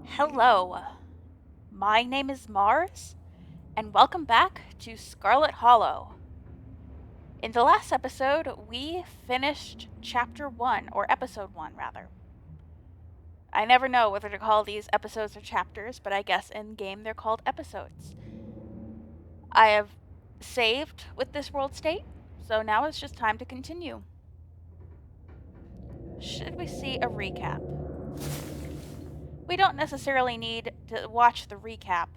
Hello, my name is Mars, and welcome back to Scarlet Hollow. In the last episode, we finished Chapter 1, or Episode 1, rather. I never know whether to call these episodes or chapters, but I guess in game they're called episodes. I have saved with this world state, so now it's just time to continue. Should we see a recap? We don't necessarily need to watch the recap,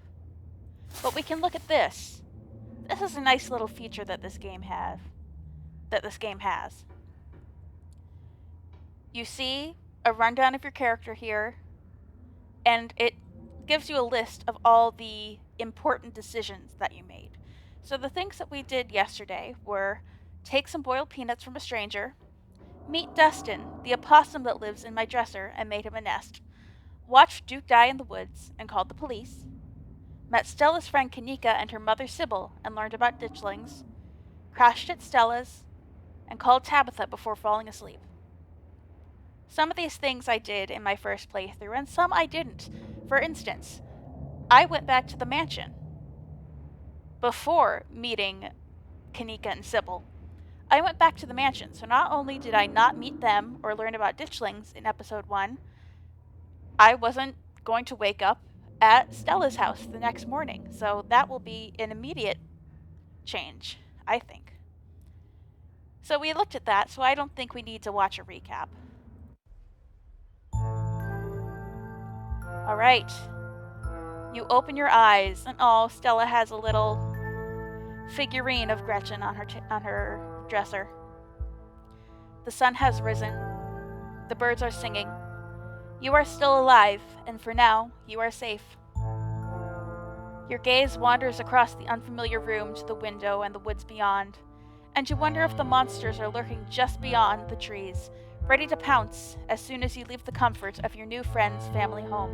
but we can look at this. This is a nice little feature that this game has. You see a rundown of your character here, and it gives you a list of all the important decisions that you made. So the things that we did yesterday were take some boiled peanuts from a stranger, meet Dustin, the opossum that lives in my dresser, and made him a nest, watched Duke die in the woods and called the police, met Stella's friend Kaneeka and her mother Sybil and learned about ditchlings, crashed at Stella's, and called Tabitha before falling asleep. Some of these things I did in my first playthrough, and some I didn't. For instance, I went back to the mansion before meeting Kaneeka and Sybil. I went back to the mansion, so not only did I not meet them or learn about ditchlings in episode 1, I wasn't going to wake up at Stella's house the next morning, so that will be an immediate change, I think. So we looked at that, so I don't think we need to watch a recap. Alright. You open your eyes, and Stella has a little figurine of Gretchen on her dresser. The sun has risen. The birds are singing. You are still alive, and for now, you are safe. Your gaze wanders across the unfamiliar room to the window and the woods beyond, and you wonder if the monsters are lurking just beyond the trees, ready to pounce as soon as you leave the comfort of your new friend's family home.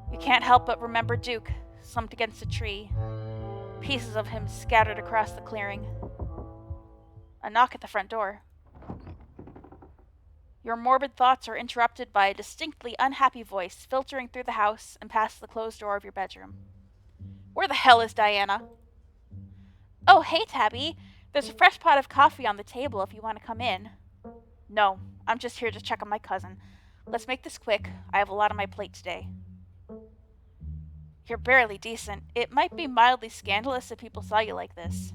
You can't help but remember Duke, slumped against a tree, pieces of him scattered across the clearing. A knock at the front door. Your morbid thoughts are interrupted by a distinctly unhappy voice filtering through the house and past the closed door of your bedroom. Where the hell is Diana? Oh, hey, Tabby. There's a fresh pot of coffee on the table if you want to come in. No, I'm just here to check on my cousin. Let's make this quick. I have a lot on my plate today. You're barely decent. It might be mildly scandalous if people saw you like this.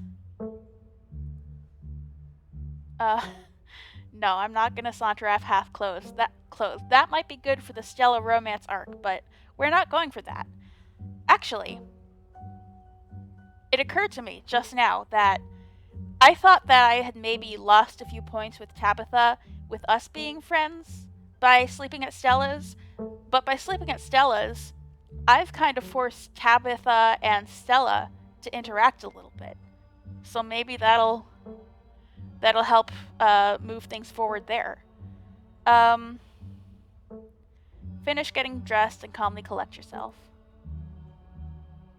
No, I'm not gonna saunter off half clothed. That might be good for the Stella romance arc, but we're not going for that. Actually, it occurred to me just now that I thought that I had maybe lost a few points with Tabitha with us being friends by sleeping at Stella's, but by sleeping at Stella's, I've kind of forced Tabitha and Stella to interact a little bit. So maybe that'll help move things forward there. Finish getting dressed and calmly collect yourself.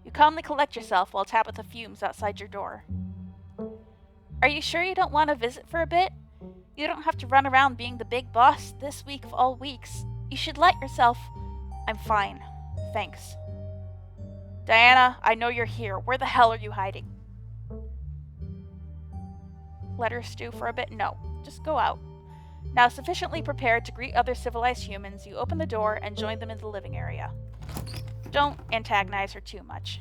You calmly collect yourself while Tabitha fumes outside your door. Are you sure you don't want to visit for a bit? You don't have to run around being the big boss this week of all weeks. You should let yourself... I'm fine. Thanks. Diana, I know you're here. Where the hell are you hiding? Let her stew for a bit? No. Just go out. Now sufficiently prepared to greet other civilized humans, you open the door and join them in the living area. Don't antagonize her too much.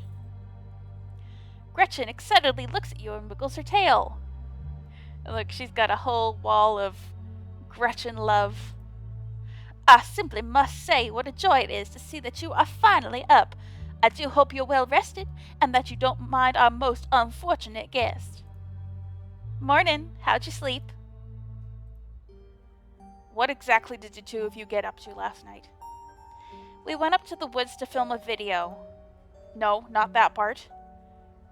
Gretchen excitedly looks at you and wiggles her tail. Look, she's got a whole wall of Gretchen love. I simply must say what a joy it is to see that you are finally up. I do hope you're well rested and that you don't mind our most unfortunate guest. Morning. How'd you sleep? What exactly did the two of you get up to last night? We went up to the woods to film a video. No, not that part.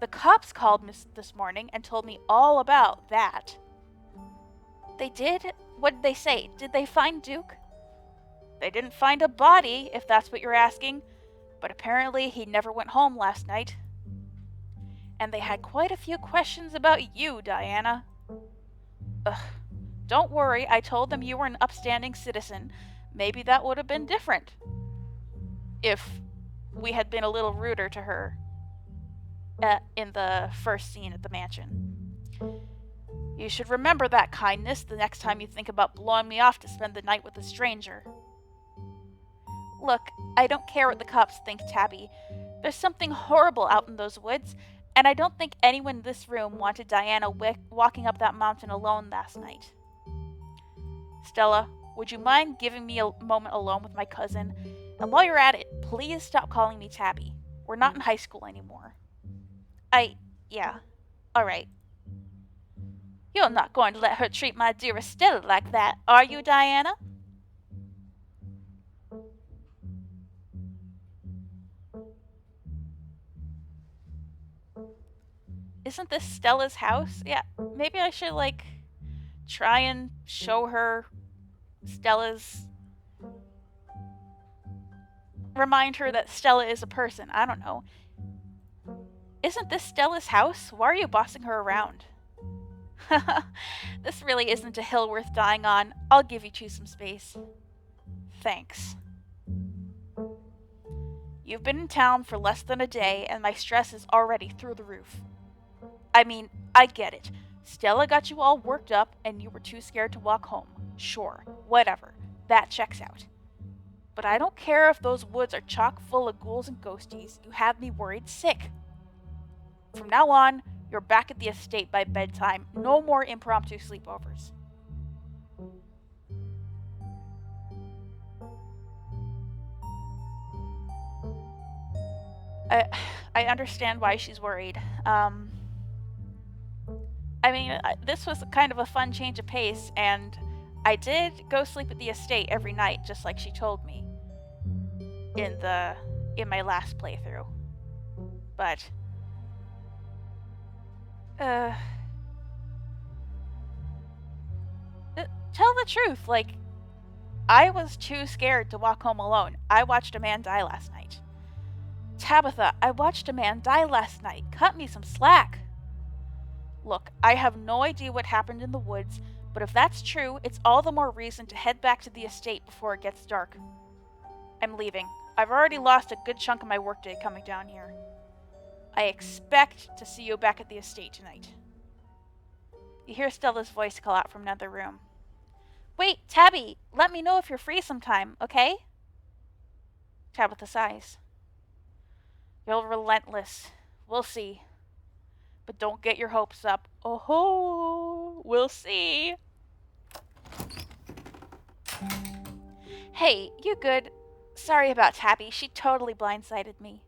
The cops called me this morning and told me all about that. They did? What did they say? Did they find Duke? They didn't find a body, if that's what you're asking, but apparently he never went home last night. And they had quite a few questions about you, Diana. Ugh. Don't worry, I told them you were an upstanding citizen. maybe that would have been different if we had been a little ruder to her in the first scene at the mansion. You should remember that kindness the next time you think about blowing me off to spend the night with a stranger. Look, I don't care what the cops think, Tabby. There's something horrible out in those woods, and I don't think anyone in this room wanted Diana walking up that mountain alone last night. Stella, would you mind giving me a moment alone with my cousin? And while you're at it, please stop calling me Tabby. We're not in high school anymore. Yeah. Alright. You're not going to let her treat my dearest Stella like that, are you, Diana? Isn't this Stella's house? Yeah, maybe I should, try and show her Stella's... Remind her that Stella is a person. I don't know. Isn't this Stella's house? Why are you bossing her around? This really isn't a hill worth dying on. I'll give you two some space. Thanks. You've been in town for less than a day, and my stress is already through the roof. I mean, I get it. Stella got you all worked up, and you were too scared to walk home. Sure, whatever. That checks out. But I don't care if those woods are chock full of ghouls and ghosties. You have me worried sick. From now on, you're back at the estate by bedtime. No more impromptu sleepovers. I understand why she's worried. This was kind of a fun change of pace, and I did go sleep at the estate every night, just like she told me in my last playthrough. But tell the truth, I was too scared to walk home alone. I watched a man die last night. Tabitha, I watched a man die last night. Cut me some slack. Look, I have no idea what happened in the woods, but if that's true, it's all the more reason to head back to the estate before it gets dark. I'm leaving. I've already lost a good chunk of my workday coming down here. I expect to see you back at the estate tonight. You hear Stella's voice call out from another room. Wait, Tabby, let me know if you're free sometime, okay? Tabitha sighs. You're relentless. We'll see. But don't get your hopes up. Oh ho! We'll see. Hey, you good? Sorry about Tabby. She totally blindsided me.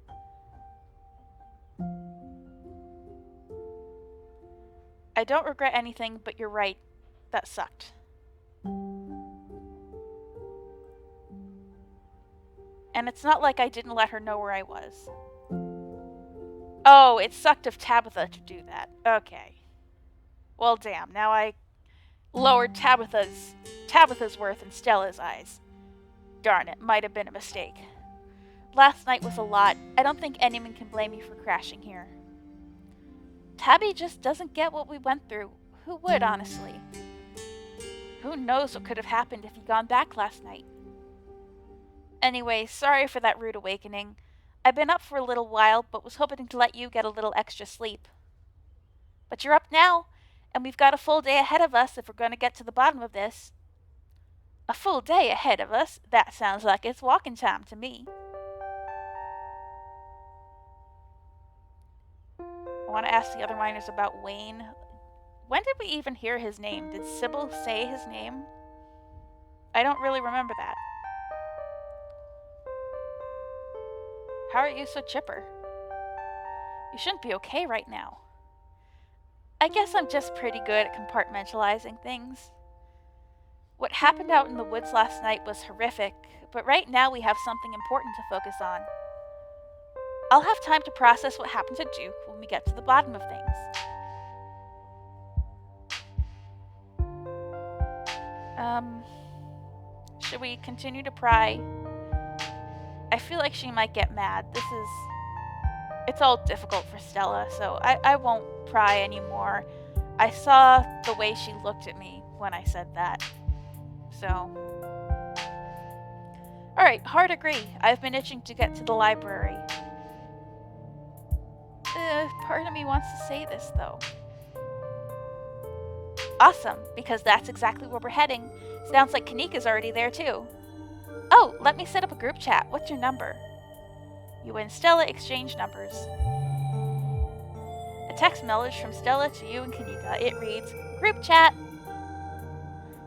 I don't regret anything, but you're right. That sucked. And it's not like I didn't let her know where I was. Oh, it sucked of Tabitha to do that. Okay. Well, damn. Now I lowered Tabitha's worth in Stella's eyes. Darn it, might have been a mistake. Last night was a lot. I don't think anyone can blame you for crashing here. Tabby just doesn't get what we went through. Who would, honestly? Who knows what could have happened if you'd gone back last night? Anyway, sorry for that rude awakening. I've been up for a little while, but was hoping to let you get a little extra sleep. But you're up now, and we've got a full day ahead of us if we're going to get to the bottom of this. A full day ahead of us? That sounds like it's walking time to me. I want to ask the other miners about Wayne. When did we even hear his name? Did Sybil say his name? I don't really remember that. How are you so chipper? You shouldn't be okay right now. I guess I'm just pretty good at compartmentalizing things. What happened out in the woods last night was horrific, but right now we have something important to focus on. I'll have time to process what happened to Duke when we get to the bottom of things. Should we continue to pry? I feel like she might get mad. It's all difficult for Stella, so I won't pry anymore. I saw the way she looked at me when I said that. So, Alright, hard agree. I've been itching to get to the library. Part of me wants to say this, though. Awesome, because that's exactly where we're heading. Sounds like Kaneeka's already there, too. Oh, let me set up a group chat. What's your number? You and Stella exchange numbers. A text message from Stella to you and Kaneeka. It reads, Group chat.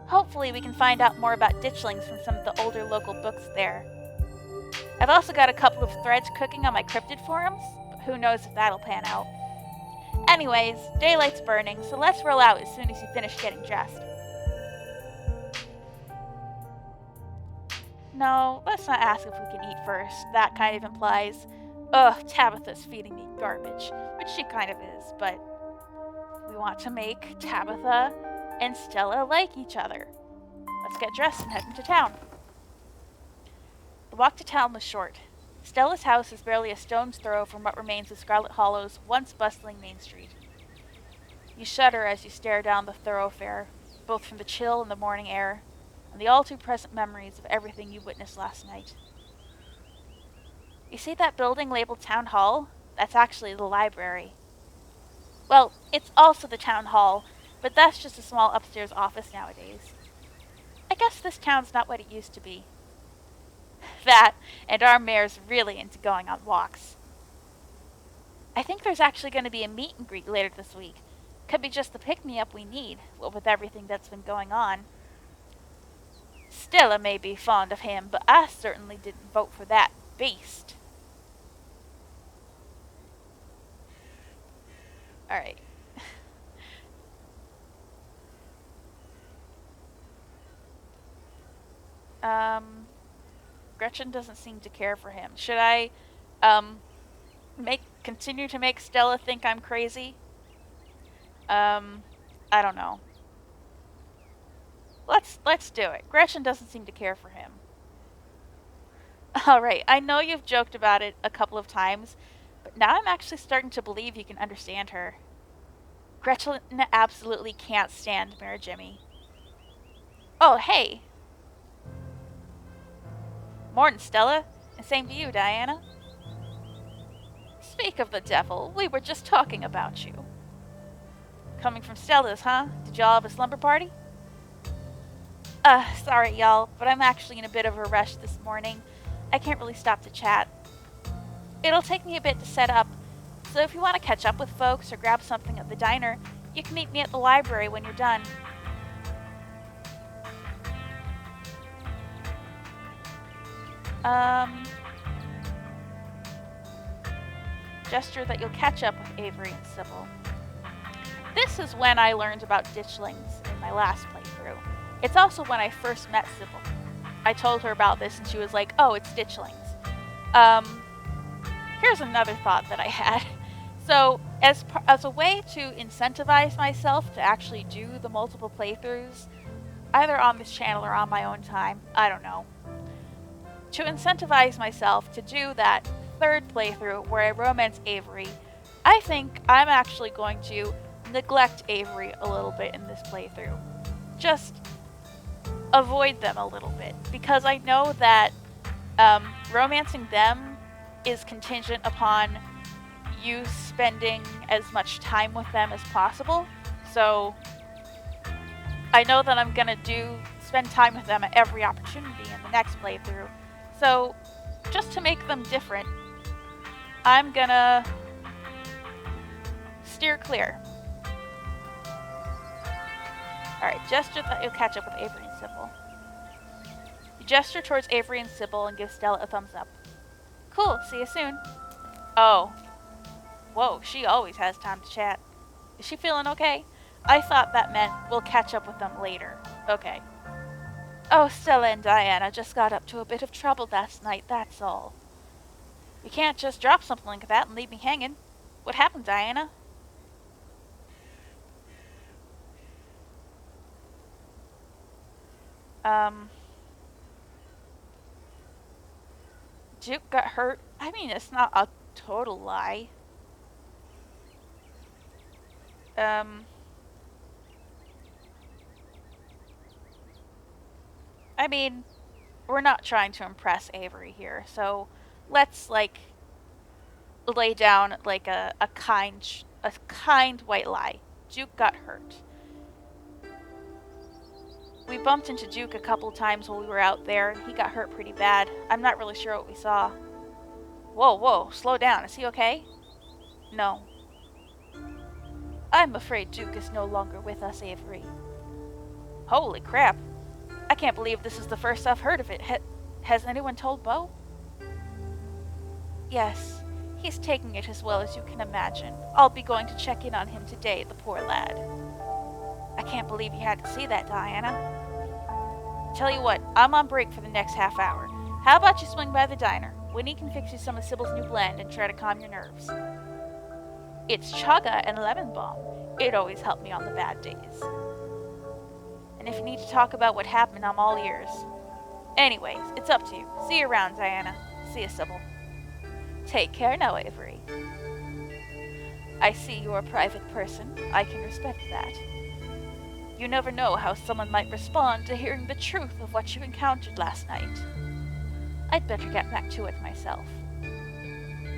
Hopefully we can find out more about ditchlings from some of the older local books there. I've also got a couple of threads cooking on my cryptid forums, but who knows if that'll pan out. Anyways, daylight's burning, so let's roll out as soon as you finish getting dressed. No, let's not ask if we can eat first. That kind of implies, ugh, Tabitha's feeding me garbage, which she kind of is, but we want to make Tabitha and Stella like each other. Let's get dressed and head into town. The walk to town was short. Stella's house is barely a stone's throw from what remains of Scarlet Hollow's once bustling main street. You shudder as you stare down the thoroughfare, both from the chill and the morning air, and the all-too-present memories of everything you witnessed last night. You see that building labeled Town Hall? That's actually the library. Well, it's also the Town Hall, but that's just a small upstairs office nowadays. I guess this town's not what it used to be. That, and our mayor's really into going on walks. I think there's actually going to be a meet and greet later this week. Could be just the pick-me-up we need, what with everything that's been going on. Stella may be fond of him, but I certainly didn't vote for that beast. Alright. Gretchen doesn't seem to care for him. Should I, continue to make Stella think I'm crazy? I don't know. Let's do it. Gretchen doesn't seem to care for him. Alright, I know you've joked about it a couple of times, but now I'm actually starting to believe you can understand her. Gretchen absolutely can't stand Mayor Jimmy. Oh, hey! Morning, Stella. And same to you, Diana. Speak of the devil, we were just talking about you. Coming from Stella's, huh? Did y'all have a slumber party? Sorry, y'all, but I'm actually in a bit of a rush this morning. I can't really stop to chat. It'll take me a bit to set up, so if you want to catch up with folks or grab something at the diner, you can meet me at the library when you're done. Gesture that you'll catch up with Avery and Sybil. This is when I learned about ditchlings in my last playthrough. It's also when I first met Sybil. I told her about this and she was like, oh, it's ditchlings. Here's another thought that I had. So, as a way to incentivize myself to actually do the multiple playthroughs, either on this channel or on my own time, I don't know. To incentivize myself to do that third playthrough where I romance Avery, I think I'm actually going to neglect Avery a little bit in this playthrough. Just avoid them a little bit, because I know that romancing them is contingent upon you spending as much time with them as possible. So I know that I'm gonna spend time with them at every opportunity in the next playthrough. So just to make them different, I'm gonna steer clear. Alright, gesture that you'll catch up with Avery and Sybil. You gesture towards Avery and Sybil and give Stella a thumbs up. Cool, see you soon. Oh. Whoa, she always has time to chat. Is she feeling okay? I thought that meant we'll catch up with them later. Okay. Oh, Stella and Diana just got up to a bit of trouble last night, that's all. You can't just drop something like that and leave me hanging. What happened, Diana? Duke got hurt. I mean, it's not a total lie. I mean, we're not trying to impress Avery here, so let's, like, lay down, like, a kind white lie. Duke got hurt. We bumped into Duke a couple times while we were out there, and he got hurt pretty bad. I'm not really sure what we saw. Whoa, slow down. Is he okay? No. I'm afraid Duke is no longer with us, Avery. Holy crap. I can't believe this is the first I've heard of it. Has anyone told Beau? Yes. He's taking it as well as you can imagine. I'll be going to check in on him today, the poor lad. I can't believe you had to see that, Diana. Tell you what, I'm on break for the next half hour. How about you swing by the diner? Winnie can fix you some of Sybil's new blend and try to calm your nerves. It's chaga and lemon balm. It always helped me on the bad days. And if you need to talk about what happened, I'm all ears. Anyways, it's up to you. See you around, Diana. See you, Sybil. Take care now, Avery. I see you're a private person. I can respect that. You never know how someone might respond to hearing the truth of what you encountered last night. I'd better get back to it myself.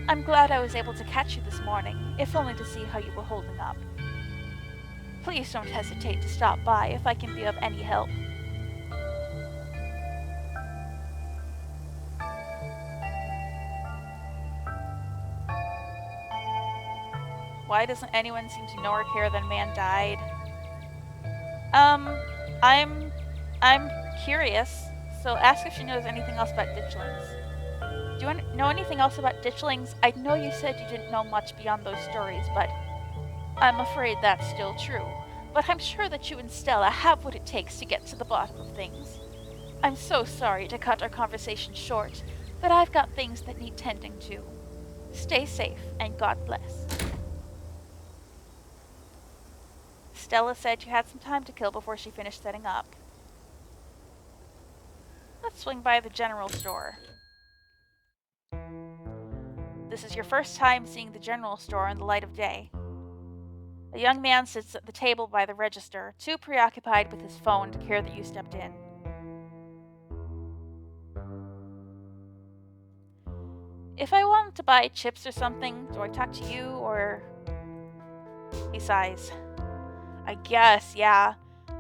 I'm glad I was able to catch you this morning, if only to see how you were holding up. Please don't hesitate to stop by if I can be of any help. Why doesn't anyone seem to know or care that a man died? I'm curious, so ask if she knows anything else about ditchlings. Do you know anything else about ditchlings? I know you said you didn't know much beyond those stories, but I'm afraid that's still true. But I'm sure that you and Stella have what it takes to get to the bottom of things. I'm so sorry to cut our conversation short, but I've got things that need tending to. Stay safe, and God bless. Stella said you had some time to kill before she finished setting up. Let's swing by the general store. This is your first time seeing the general store in the light of day. A young man sits at the table by the register, too preoccupied with his phone to care that you stepped in. If I wanted to buy chips or something, do I talk to you, or... He sighs. I guess, yeah.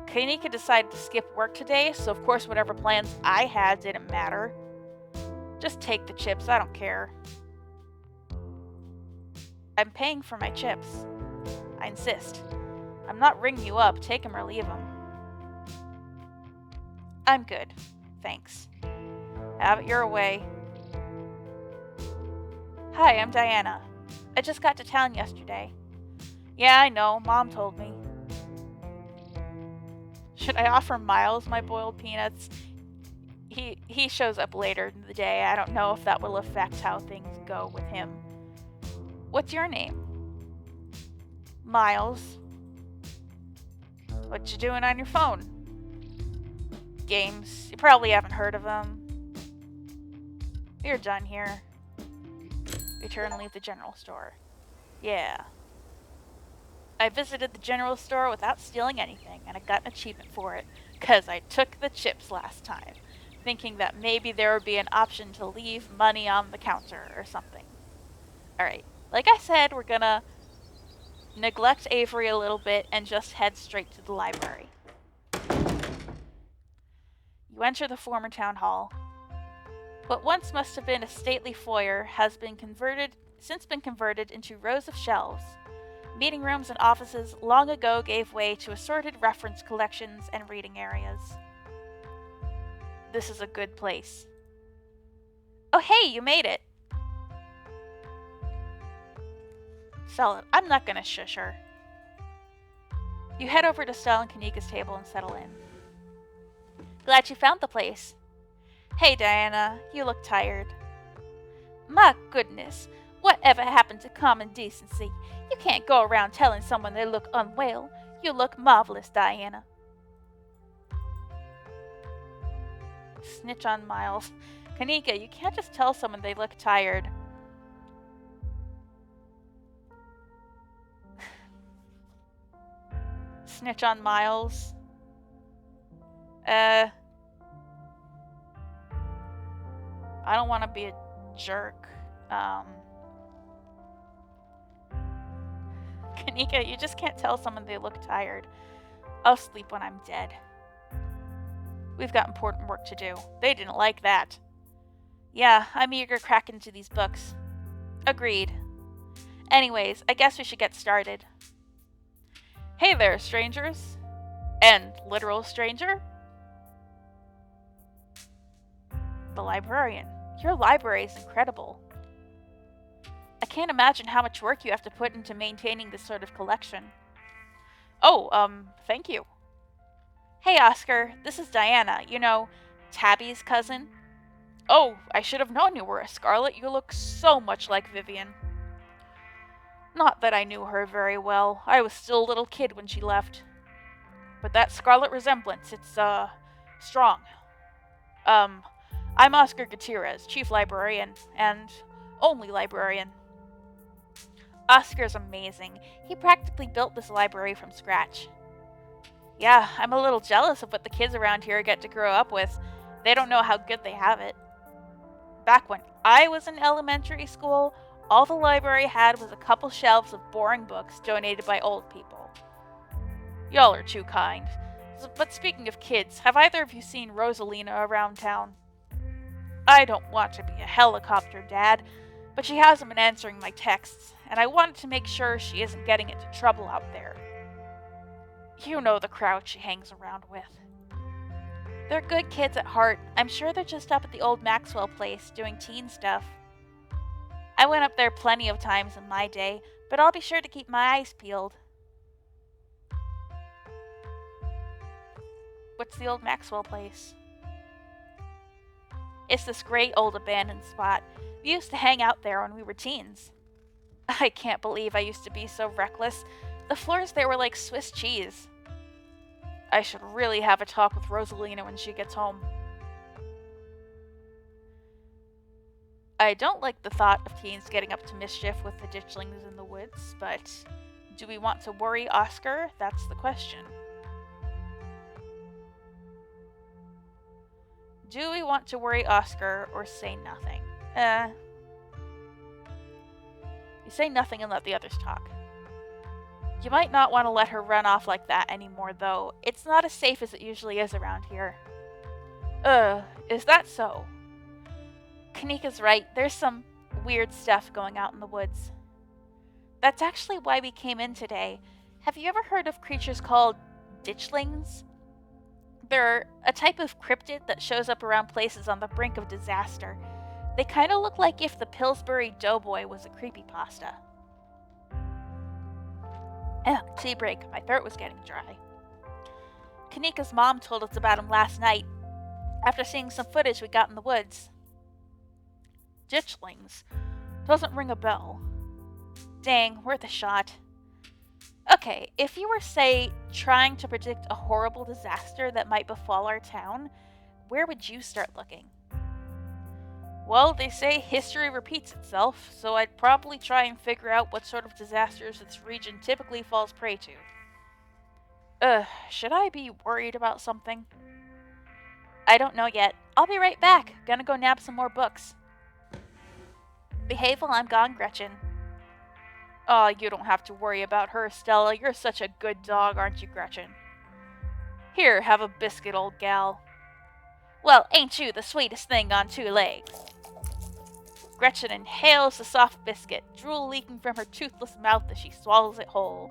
Kaneeka decided to skip work today, so of course whatever plans I had didn't matter. Just take the chips, I don't care. I'm paying for my chips. I insist. I'm not ringing you up, take 'em or leave 'em. I'm good, thanks. Have it your way. Hi, I'm Diana. I just got to town yesterday. Yeah, I know, Mom told me. Should I offer Miles my boiled peanuts? He shows up later in the day. I don't know if that will affect how things go with him. What's your name? Miles. What you doing on your phone? Games. You probably haven't heard of them. You're done here. Return and leave the general store. Yeah. I visited the general store without stealing anything, and I got an achievement for it, 'cause I took the chips last time, thinking that maybe there would be an option to leave money on the counter or something. Alright, like I said, we're gonna neglect Avery a little bit and just head straight to the library. You enter the former town hall. What once must have been a stately foyer has since been converted into rows of shelves. Meeting rooms and offices long ago gave way to assorted reference collections and reading areas. This is a good place. Oh hey, you made it! Stella, I'm not gonna shush her. You head over to Stella and Kaneeka's table and settle in. Glad you found the place. Hey Diana, you look tired. My goodness, whatever happened to common decency? You can't go around telling someone they look unwell. You look marvelous, Diana. Snitch on Miles. Kaneeka, you can't just tell someone they look tired. Snitch on Miles. I don't want to be a jerk. Kaneeka, you just can't tell someone they look tired. I'll sleep when I'm dead. We've got important work to do. They didn't like that. Yeah, I'm eager to crack into these books. Agreed. Anyways, I guess we should get started. Hey there, strangers. And literal stranger? The librarian. Your library is incredible. I can't imagine how much work you have to put into maintaining this sort of collection. Oh, thank you. Hey, Oscar, this is Diana, Tabby's cousin. Oh, I should have known you were a Scarlet. You look so much like Vivian. Not that I knew her very well. I was still a little kid when she left. But that Scarlet resemblance, it's, strong. I'm Oscar Gutierrez, chief librarian, and only librarian. Oscar's amazing. He practically built this library from scratch. Yeah, I'm a little jealous of what the kids around here get to grow up with. They don't know how good they have it. Back when I was in elementary school, all the library had was a couple shelves of boring books donated by old people. Y'all are too kind. But speaking of kids, have either of you seen Rosalina around town? I don't want to be a helicopter dad, but she hasn't been answering my texts, and I wanted to make sure she isn't getting into trouble out there. You know the crowd she hangs around with. They're good kids at heart. I'm sure they're just up at the old Maxwell place doing teen stuff. I went up there plenty of times in my day, but I'll be sure to keep my eyes peeled. What's the old Maxwell place? It's this great old abandoned spot. We used to hang out there when we were teens. I can't believe I used to be so reckless. The floors there were like Swiss cheese. I should really have a talk with Rosalina when she gets home. I don't like the thought of teens getting up to mischief with the ditchlings in the woods, but do we want to worry Oscar? That's the question. Do we want to worry Oscar or say nothing? You say nothing and let the others talk. You might not want to let her run off like that anymore, though. It's not as safe as it usually is around here. Is that so? Kaneeka's right. There's some weird stuff going out in the woods. That's actually why we came in today. Have you ever heard of creatures called ditchlings? They're a type of cryptid that shows up around places on the brink of disaster. They kind of look like if the Pillsbury Doughboy was a creepypasta. Tea break. My throat was getting dry. Kaneeka's mom told us about him last night, after seeing some footage we got in the woods. Ditchlings. Doesn't ring a bell. Dang, worth a shot. Okay, if you were, say, trying to predict a horrible disaster that might befall our town, where would you start looking? Well, they say history repeats itself, so I'd probably try and figure out what sort of disasters this region typically falls prey to. Should I be worried about something? I don't know yet. I'll be right back. Gonna go nab some more books. Behave while I'm gone, Gretchen. Oh, you don't have to worry about her, Stella. You're such a good dog, aren't you, Gretchen? Here, have a biscuit, old gal. Well, ain't you the sweetest thing on two legs? Gretchen inhales the soft biscuit, drool leaking from her toothless mouth as she swallows it whole.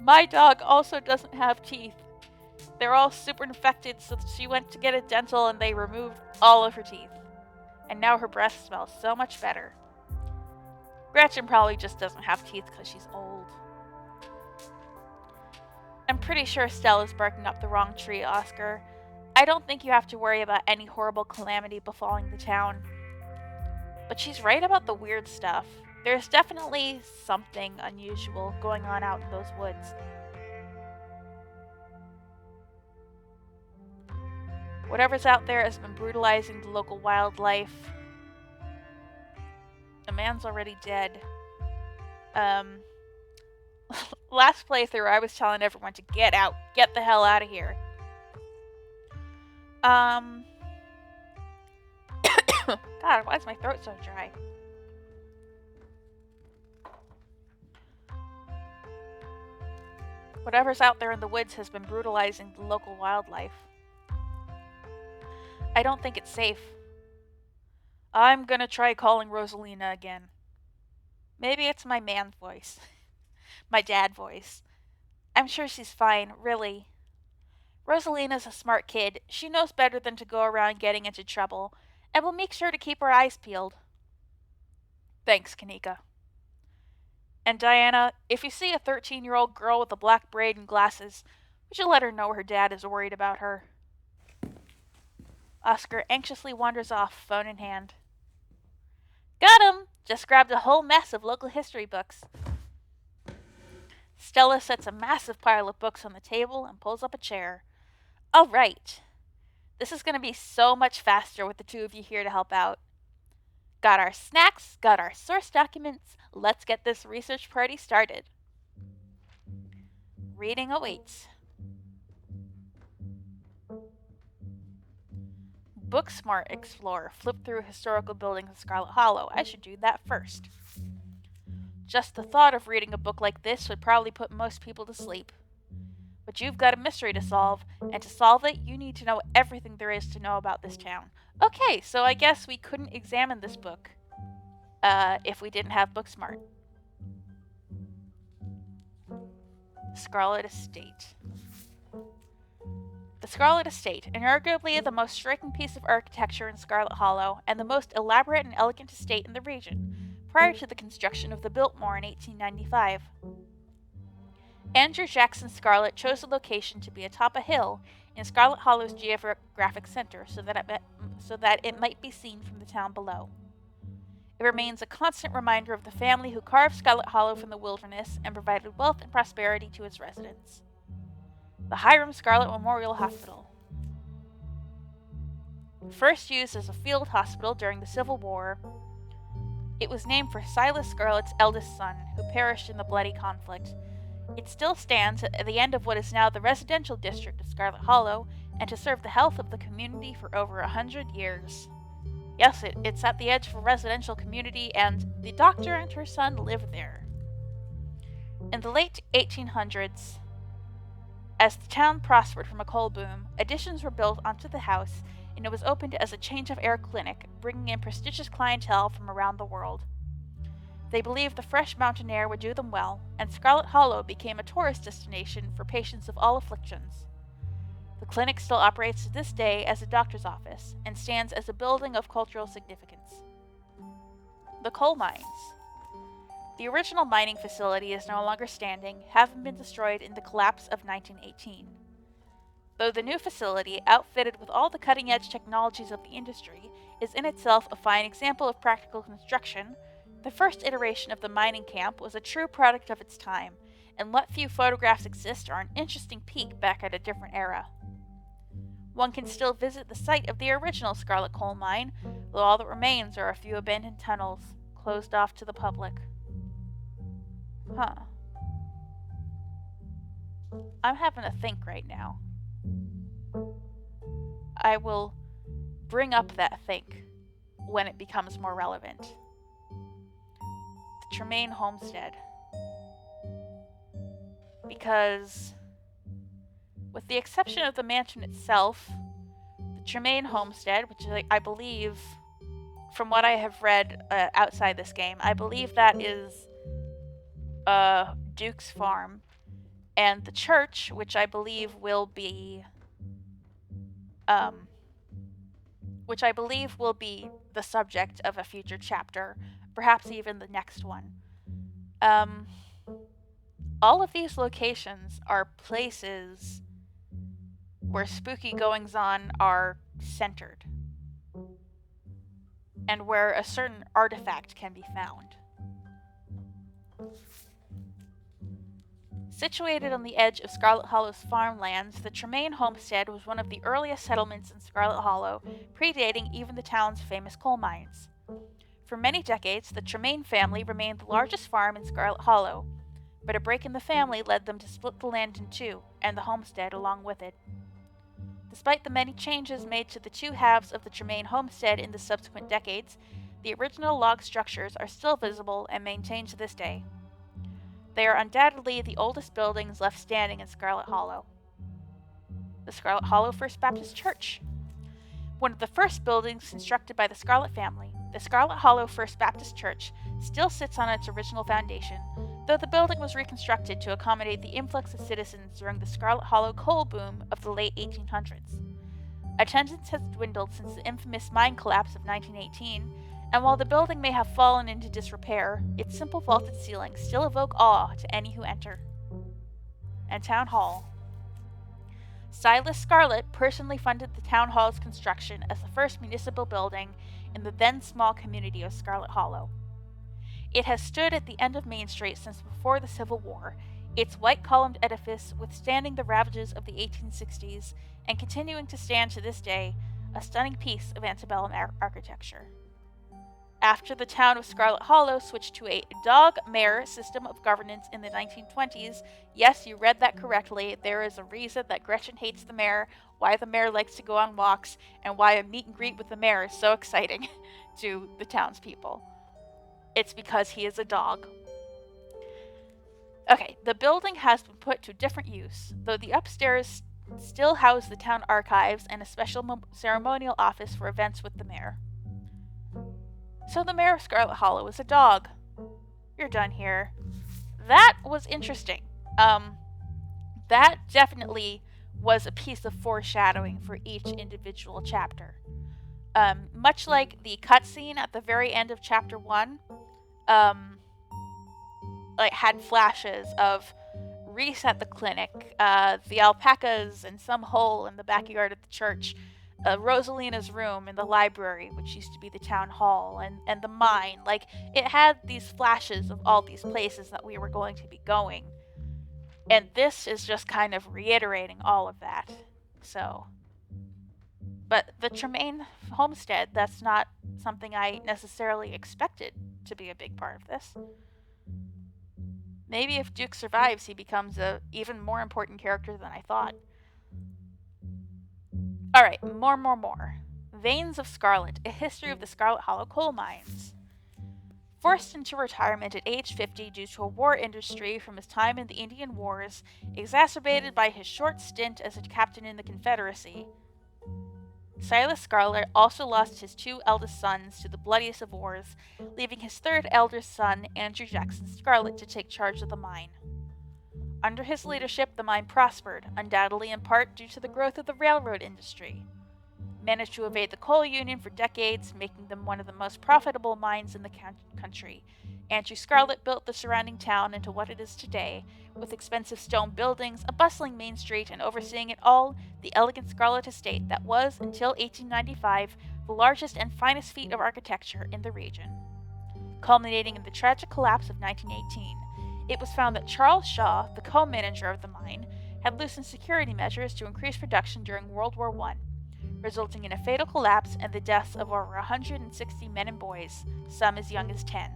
My dog also doesn't have teeth. They're all super infected, so she went to get a dental and they removed all of her teeth. And now her breath smells so much better. Gretchen probably just doesn't have teeth because she's old. I'm pretty sure Stella's barking up the wrong tree, Oscar. I don't think you have to worry about any horrible calamity befalling the town. But she's right about the weird stuff. There's definitely something unusual going on out in those woods. Whatever's out there has been brutalizing the local wildlife. The man's already dead. Last playthrough, I was telling everyone to get out. Get the hell out of here. God, why is my throat so dry? Whatever's out there in the woods has been brutalizing the local wildlife. I don't think it's safe. I'm gonna try calling Rosalina again. Maybe it's my man voice. My dad voice. I'm sure she's fine, really. Rosalina's a smart kid. She knows better than to go around getting into trouble, and will make sure to keep her eyes peeled. Thanks, Kaneeka. And Diana, if you see a 13-year-old girl with a black braid and glasses, would you let her know her dad is worried about her? Oscar anxiously wanders off, phone in hand. Got him! Just grabbed a whole mess of local history books. Stella sets a massive pile of books on the table and pulls up a chair. All right. This is going to be so much faster with the two of you here to help out. Got our snacks, got our source documents. Let's get this research party started. Reading awaits. Booksmart Explorer. Flip through historical buildings in Scarlet Hollow. I should do that first. Just the thought of reading a book like this would probably put most people to sleep. But you've got a mystery to solve, and to solve it, you need to know everything there is to know about this town. Okay, so I guess we couldn't examine this book if we didn't have Booksmart. Scarlet Estate. The Scarlet Estate, arguably the most striking piece of architecture in Scarlet Hollow, and the most elaborate and elegant estate in the region, prior to the construction of the Biltmore in 1895. Andrew Jackson Scarlet chose the location to be atop a hill in Scarlet Hollow's geographic center so that it might be seen from the town below. It remains a constant reminder of the family who carved Scarlet Hollow from the wilderness and provided wealth and prosperity to its residents. The Hiram Scarlet Memorial Hospital. First used as a field hospital during the Civil War, it was named for Silas Scarlet's eldest son, who perished in the bloody conflict. It still stands at the end of what is now the residential district of Scarlet Hollow, and to serve the health of the community for over 100 years. Yes, it's at the edge of a residential community, and the doctor and her son live there. In the late 1800s, as the town prospered from a coal boom, additions were built onto the house, and it was opened as a change-of-air clinic, bringing in prestigious clientele from around the world. They believed the fresh mountain air would do them well, and Scarlet Hollow became a tourist destination for patients of all afflictions. The clinic still operates to this day as a doctor's office, and stands as a building of cultural significance. The coal mines. The original mining facility is no longer standing, having been destroyed in the collapse of 1918. Though the new facility, outfitted with all the cutting-edge technologies of the industry, is in itself a fine example of practical construction, the first iteration of the mining camp was a true product of its time, and what few photographs exist are an interesting peek back at a different era. One can still visit the site of the original Scarlet coal mine, though all that remains are a few abandoned tunnels, closed off to the public. Huh. I'm having a think right now. I will bring up that think when it becomes more relevant. The Tremaine Homestead. Because, with the exception of the mansion itself, the Tremaine Homestead, which I believe, from what I have read outside this game, I believe that is Duke's farm, and the church, which I believe will be the subject of a future chapter, perhaps even the next one. All of these locations are places where spooky goings-on are centered, and where a certain artifact can be found. Situated on the edge of Scarlet Hollow's farmlands, the Tremaine Homestead was one of the earliest settlements in Scarlet Hollow, predating even the town's famous coal mines. For many decades, the Tremaine family remained the largest farm in Scarlet Hollow, but a break in the family led them to split the land in two, and the homestead along with it. Despite the many changes made to the two halves of the Tremaine homestead in the subsequent decades, the original log structures are still visible and maintained to this day. They are undoubtedly the oldest buildings left standing in Scarlet Hollow. The Scarlet Hollow First Baptist Church. One of the first buildings constructed by the Scarlet family, the Scarlet Hollow First Baptist Church still sits on its original foundation, though the building was reconstructed to accommodate the influx of citizens during the Scarlet Hollow coal boom of the late 1800s. Attendance has dwindled since the infamous mine collapse of 1918, and while the building may have fallen into disrepair, its simple vaulted ceilings still evoke awe to any who enter. And Town Hall. Silas Scarlet personally funded the town hall's construction as the first municipal building in the then small community of Scarlet Hollow. It has stood at the end of Main Street since before the Civil War, its white-columned edifice withstanding the ravages of the 1860s and continuing to stand to this day, a stunning piece of antebellum architecture. After the town of Scarlet Hollow switched to a dog-mare system of governance in the 1920s, yes, you read that correctly, there is a reason that Gretchen hates the mayor, why the mayor likes to go on walks, and why a meet and greet with the mayor is so exciting to the townspeople. It's because he is a dog. Okay, the building has been put to different use, though the upstairs still house the town archives and a special ceremonial office for events with the mayor. So the mayor of Scarlet Hollow is a dog. You're done here. That was interesting. That definitely was a piece of foreshadowing for each individual chapter. Much like the cutscene at the very end of chapter 1, had flashes of Reese at the clinic, the alpacas in some hole in the backyard of the church, Rosalina's room in the library, which used to be the town hall, and the mine. Like, it had these flashes of all these places that we were going to be going. And this is just kind of reiterating all of that. So, but the Tremaine homestead, that's not something I necessarily expected to be a big part of this. Maybe if Duke survives, he becomes a even more important character than I thought. Alright, more. Veins of Scarlet, a history of the Scarlet Hollow coal mines. Forced into retirement at age 50 due to a war industry from his time in the Indian Wars, exacerbated by his short stint as a captain in the Confederacy, Silas Scarlet also lost his two eldest sons to the bloodiest of wars, leaving his third eldest son, Andrew Jackson Scarlet, to take charge of the mine. Under his leadership, the mine prospered, undoubtedly in part due to the growth of the railroad industry. Managed to evade the coal union for decades, making them one of the most profitable mines in the country. Andrew Scarlet built the surrounding town into what it is today, with expensive stone buildings, a bustling main street, and overseeing it all, the elegant Scarlet estate that was, until 1895, the largest and finest feat of architecture in the region. Culminating in the tragic collapse of 1918, it was found that Charles Shaw, the co-manager of the mine, had loosened security measures to increase production during World War I, resulting in a fatal collapse and the deaths of over 160 men and boys, some as young as 10.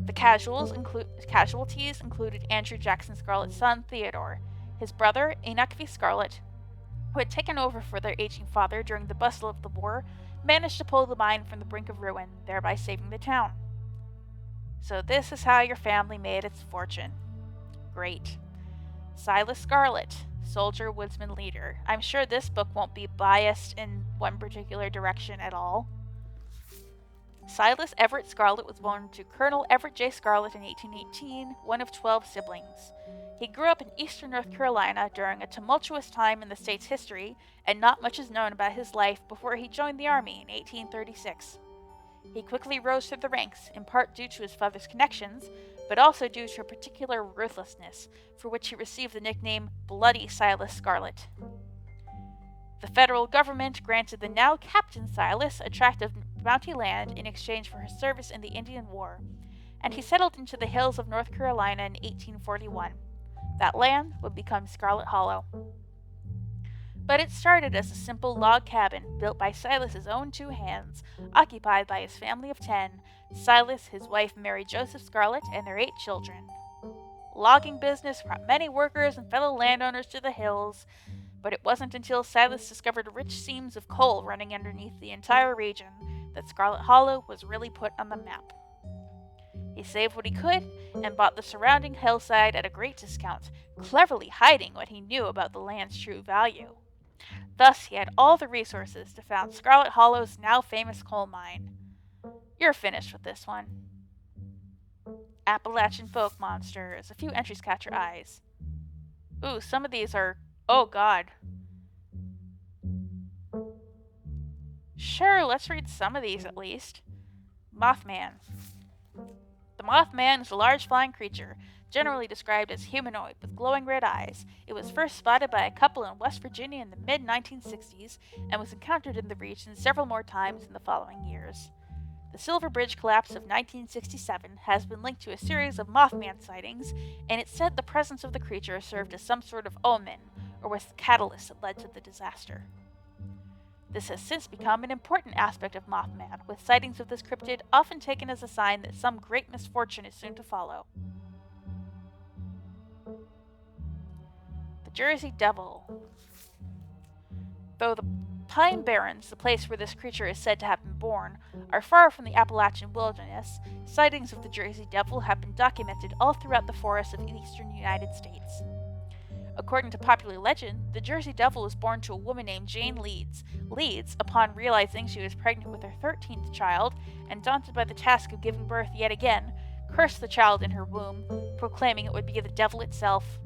The casualties included Andrew Jackson Scarlet's son, Theodore, his brother, Enoch V. Scarlet, who had taken over for their aging father during the bustle of the war, managed to pull the mine from the brink of ruin, thereby saving the town. So this is how your family made its fortune. Great. Silas Scarlet, soldier, woodsman, leader. I'm sure this book won't be biased in one particular direction at all. Silas Everett Scarlet was born to Colonel Everett J. Scarlet in 1818, one of 12 siblings. He grew up in eastern North Carolina during a tumultuous time in the state's history, and not much is known about his life before he joined the Army in 1836. He quickly rose through the ranks, in part due to his father's connections, but also due to a particular ruthlessness, for which he received the nickname Bloody Silas Scarlet. The federal government granted the now Captain Silas a tract of bounty land in exchange for his service in the Indian War, and he settled into the hills of North Carolina in 1841. That land would become Scarlet Hollow. But it started as a simple log cabin built by Silas's own two hands, occupied by his family of 10, Silas, his wife Mary Joseph Scarlet, and their 8 children. Logging business brought many workers and fellow landowners to the hills, But it wasn't until Silas discovered rich seams of coal running underneath the entire region that Scarlet Hollow was really put on the map. He saved what he could and bought the surrounding hillside at a great discount, cleverly hiding what he knew about the land's true value. Thus, he had all the resources to found Scarlet Hollow's now famous coal mine. You're finished with this one. Appalachian folk monsters. A few entries catch your eyes. Ooh, some of these are. Oh god. Sure, let's read some of these at least. Mothman. The Mothman is a large flying creature, generally described as humanoid with glowing red eyes. It was first spotted by a couple in West Virginia in the mid 1960s and was encountered in the region several more times in the following years. The Silver Bridge collapse of 1967 has been linked to a series of Mothman sightings, and it's said the presence of the creature served as some sort of omen, or was the catalyst that led to the disaster. This has since become an important aspect of Mothman, with sightings of this cryptid often taken as a sign that some great misfortune is soon to follow. The Jersey Devil. Though the Pine Barrens, the place where this creature is said to have been born, are far from the Appalachian wilderness, sightings of the Jersey Devil have been documented all throughout the forests of the eastern United States. According to popular legend, the Jersey Devil was born to a woman named Jane Leeds. Leeds, upon realizing she was pregnant with her 13th child, and daunted by the task of giving birth yet again, cursed the child in her womb, proclaiming it would be the devil itself.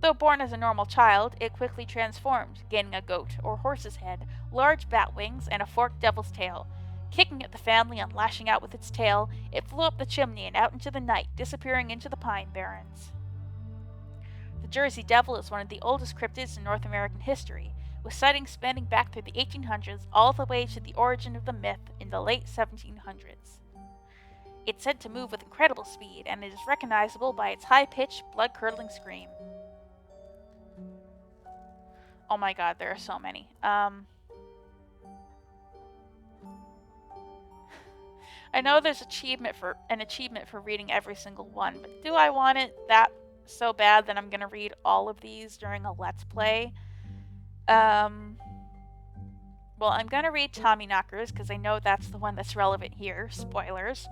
Though born as a normal child, it quickly transformed, gaining a goat or horse's head, large bat wings, and a forked devil's tail. Kicking at the family and lashing out with its tail, it flew up the chimney and out into the night, disappearing into the Pine Barrens. The Jersey Devil is one of the oldest cryptids in North American history, with sightings spanning back through the 1800s all the way to the origin of the myth in the late 1700s. It's said to move with incredible speed, and it is recognizable by its high-pitched, blood-curdling scream. Oh my god, there are so many. I know there's an achievement for reading every single one, but do I want it that so bad that I'm gonna read all of these during a Let's Play? Well, I'm gonna read Tommyknockers because I know that's the one that's relevant here. Spoilers.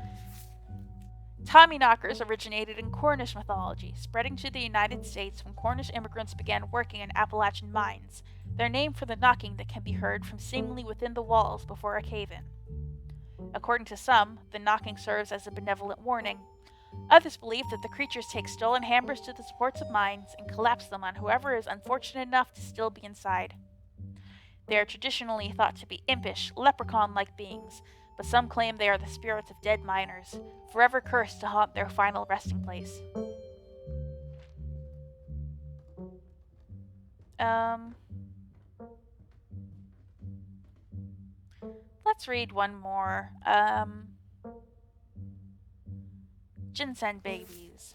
Tommyknockers originated in Cornish mythology, spreading to the United States when Cornish immigrants began working in Appalachian mines. Their name for the knocking that can be heard from seemingly within the walls before a cave-in. According to some, the knocking serves as a benevolent warning. Others believe that the creatures take stolen hammers to the supports of mines and collapse them on whoever is unfortunate enough to still be inside. They are traditionally thought to be impish, leprechaun-like beings, but some claim they are the spirits of dead miners, forever cursed to haunt their final resting place. Let's read one more. Ginseng babies.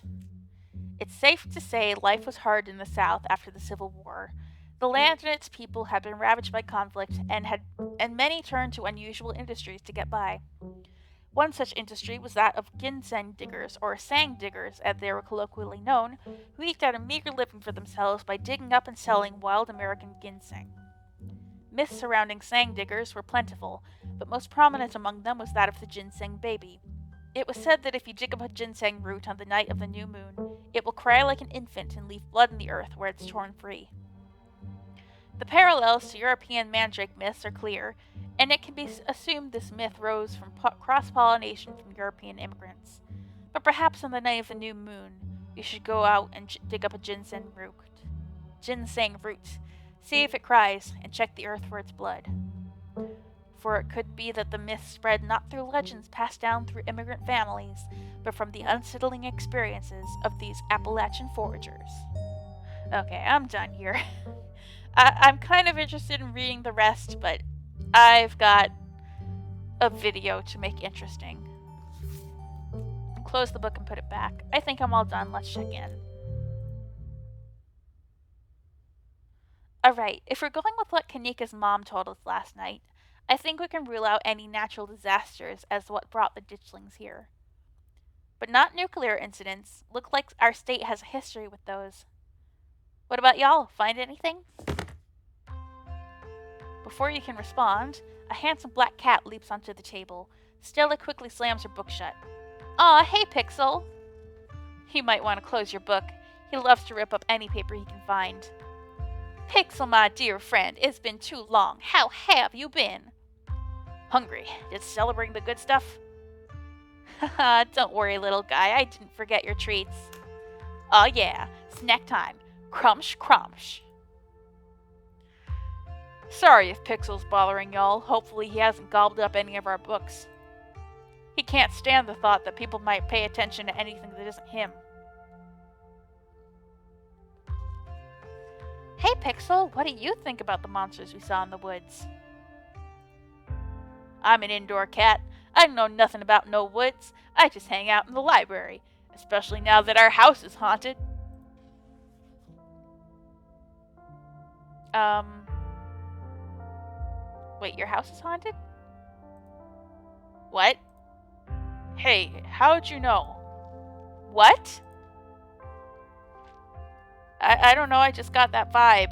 It's safe to say life was hard in the South after the Civil War. The land and its people had been ravaged by conflict, and many turned to unusual industries to get by. One such industry was that of ginseng diggers, or sang diggers as they were colloquially known, who eked out a meager living for themselves by digging up and selling wild American ginseng. Myths surrounding sang diggers were plentiful, but most prominent among them was that of the ginseng baby. It was said that if you dig up a ginseng root on the night of the new moon, it will cry like an infant and leave blood in the earth where it's torn free. The parallels to European mandrake myths are clear, and it can be assumed this myth rose from cross-pollination from European immigrants. But perhaps on the night of the new moon, you should go out and dig up a ginseng root. See if it cries, and check the earth for its blood. For it could be that the myth spread not through legends passed down through immigrant families, but from the unsettling experiences of these Appalachian foragers. Okay, I'm done here. I'm kind of interested in reading the rest, but I've got a video to make interesting. Close the book and put it back. I think I'm all done. Let's check in. Alright, if we're going with what Kaneeka's mom told us last night, I think we can rule out any natural disasters as what brought the ditchlings here. But not nuclear incidents. Look like our state has a history with those. What about y'all? Find anything? Before you can respond, a handsome black cat leaps onto the table. Stella quickly slams her book shut. Aw, hey, Pixel. You might want to close your book. He loves to rip up any paper he can find. Pixel, my dear friend, it's been too long. How have you been? Hungry. Did Stella bring the good stuff? Haha, don't worry, little guy. I didn't forget your treats. Oh yeah, snack time. Crumsh, crumsh. Sorry if Pixel's bothering y'all. Hopefully he hasn't gobbled up any of our books. He can't stand the thought that people might pay attention to anything that isn't him. Hey Pixel, what do you think about the monsters we saw in the woods? I'm an indoor cat. I know nothing about no woods. I just hang out in the library, especially now that our house is haunted. Wait, your house is haunted? What? Hey, how'd you know? What? I don't know, I just got that vibe.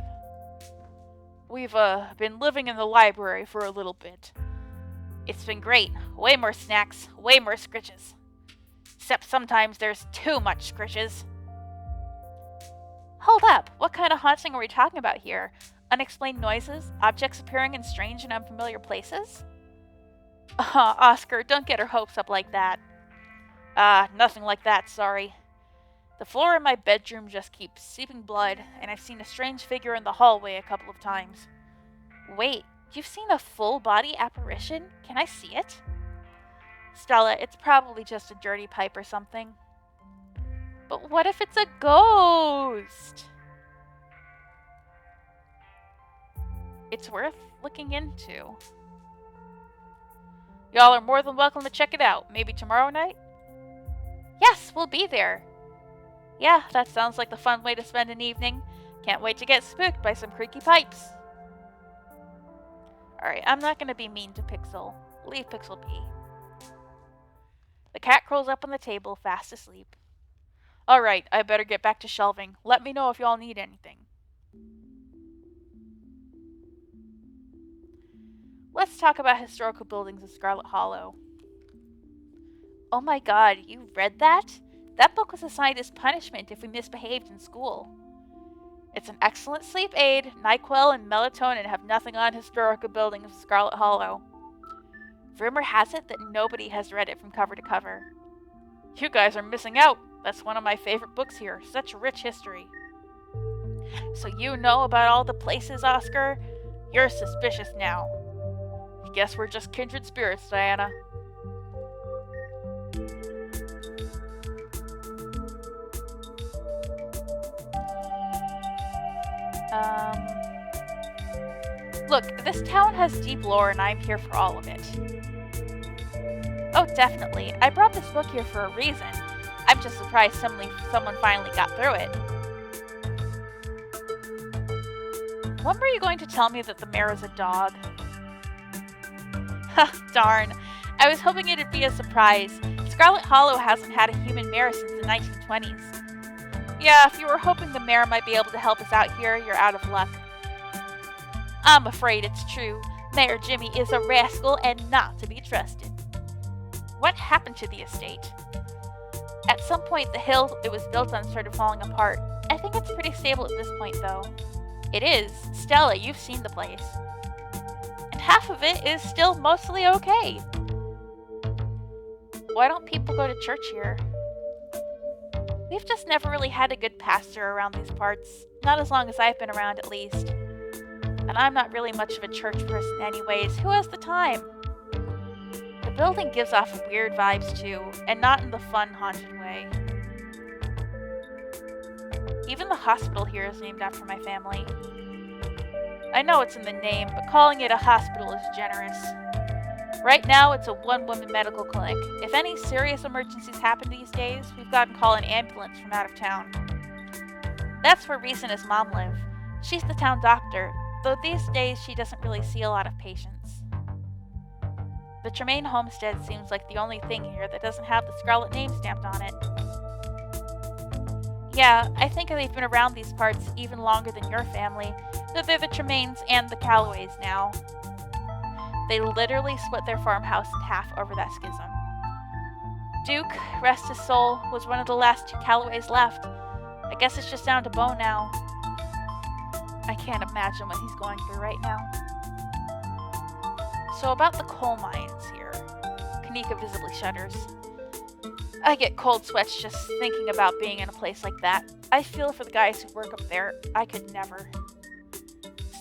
We've, been living in the library for a little bit. It's been great. Way more snacks, way more scritches. Except sometimes there's too much scritches. Hold up, what kind of haunting are we talking about here? Unexplained noises? Objects appearing in strange and unfamiliar places? Oscar, don't get her hopes up like that. Nothing like that, sorry. The floor in my bedroom just keeps seeping blood, and I've seen a strange figure in the hallway a couple of times. Wait, you've seen a full-body apparition? Can I see it? Stella, it's probably just a dirty pipe or something. But what if it's a ghost? It's worth looking into. Y'all are more than welcome to check it out. Maybe tomorrow night? Yes, we'll be there. Yeah, that sounds like the fun way to spend an evening. Can't wait to get spooked by some creaky pipes. Alright, I'm not going to be mean to Pixel. Leave Pixel be. The cat curls up on the table, fast asleep. Alright, I better get back to shelving. Let me know if y'all need anything. Let's talk about historical buildings of Scarlet Hollow. Oh my god, you read that? That book was assigned as punishment if we misbehaved in school. It's an excellent sleep aid. NyQuil and melatonin have nothing on historical buildings of Scarlet Hollow. Rumor has it that nobody has read it from cover to cover. You guys are missing out. That's one of my favorite books here. Such rich history. So you know about all the places, Oscar? You're suspicious now. I guess we're just kindred spirits, Diana. Look, this town has deep lore and I'm here for all of it. Oh, definitely. I brought this book here for a reason. I'm just surprised someone finally got through it. When were you going to tell me that the mayor is a dog? Ha, darn. I was hoping it'd be a surprise. Scarlet Hollow hasn't had a human mayor since the 1920s. Yeah, if you were hoping the mayor might be able to help us out here, you're out of luck. I'm afraid it's true. Mayor Jimmy is a rascal and not to be trusted. What happened to the estate? At some point, the hill it was built on started falling apart. I think it's pretty stable at this point, though. It is. Stella, you've seen the place. And half of it is still mostly okay. Why don't people go to church here? We've just never really had a good pastor around these parts. Not as long as I've been around, at least. And I'm not really much of a church person anyways. Who has the time? The building gives off weird vibes too, and not in the fun, haunted way. Even the hospital here is named after my family. I know it's in the name, but calling it a hospital is generous. Right now, it's a one-woman medical clinic. If any serious emergencies happen these days, we've got to call an ambulance from out of town. That's where Reese and his mom live. She's the town doctor, though these days she doesn't really see a lot of patients. The Tremaine homestead seems like the only thing here that doesn't have the Scarlet name stamped on it. Yeah, I think they've been around these parts even longer than your family, though they're the Tremaines and the Callaways now. They literally split their farmhouse in half over that schism. Duke, rest his soul, was one of the last two Callaways left. I guess it's just down to Bo now. I can't imagine what he's going through right now. So about the coal mines here. Kaneeka visibly shudders. I get cold sweats just thinking about being in a place like that. I feel for the guys who work up there. I could never.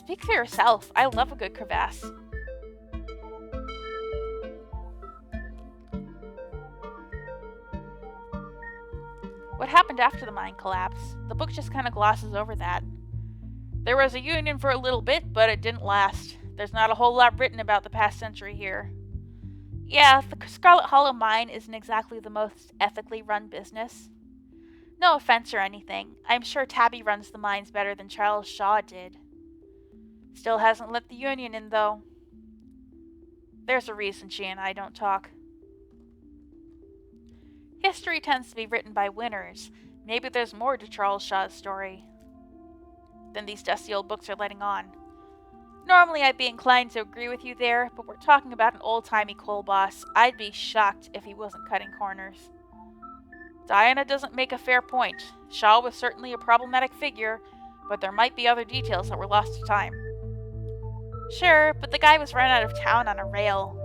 Speak for yourself. I love a good crevasse. What happened after the mine collapse? The book just kind of glosses over that. There was a union for a little bit, but it didn't last. There's not a whole lot written about the past century here. Yeah, the Scarlet Hollow mine isn't exactly the most ethically run business. No offense or anything. I'm sure Tabby runs the mines better than Charles Shaw did. Still hasn't let the union in, though. There's a reason she and I don't talk. History tends to be written by winners. Maybe there's more to Charles Shaw's story than these dusty old books are letting on. Normally I'd be inclined to agree with you there, but we're talking about an old-timey coal boss. I'd be shocked if he wasn't cutting corners. Diana doesn't make a fair point. Shaw was certainly a problematic figure, but there might be other details that were lost to time. Sure, but the guy was run out of town on a rail.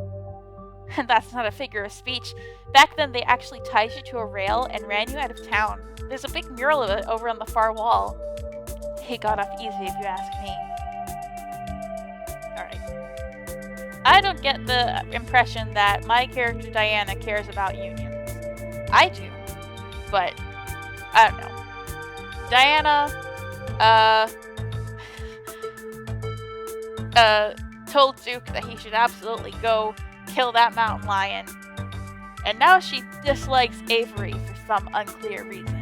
And that's not a figure of speech. Back then they actually tied you to a rail and ran you out of town. There's a big mural of it over on the far wall. He got off easy if you ask me. Alright. I don't get the impression that my character Diana cares about unions. I do. But, I don't know. Diana, told Duke that he should absolutely go kill that mountain lion. And now she dislikes Avery for some unclear reason.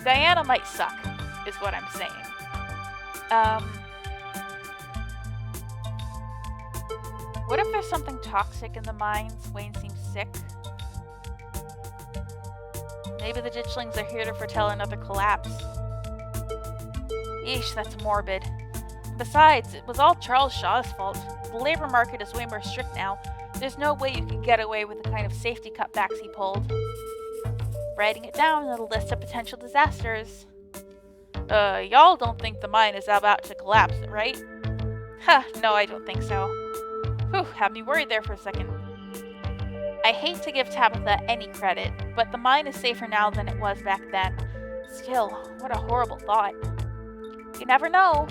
Diana might suck, is what I'm saying. What if there's something toxic in the mines? Wayne seems sick. Maybe the ditchlings are here to foretell another collapse. Yeesh, that's morbid. Besides, it was all Charles Shaw's fault. The labor market is way more strict now. There's no way you could get away with the kind of safety cutbacks he pulled. Writing it down on a list of potential disasters. Y'all don't think the mine is about to collapse, right? Huh, no, I don't think so. Whew, had me worried there for a second. I hate to give Tabitha any credit, but the mine is safer now than it was back then. Still, what a horrible thought. You never know.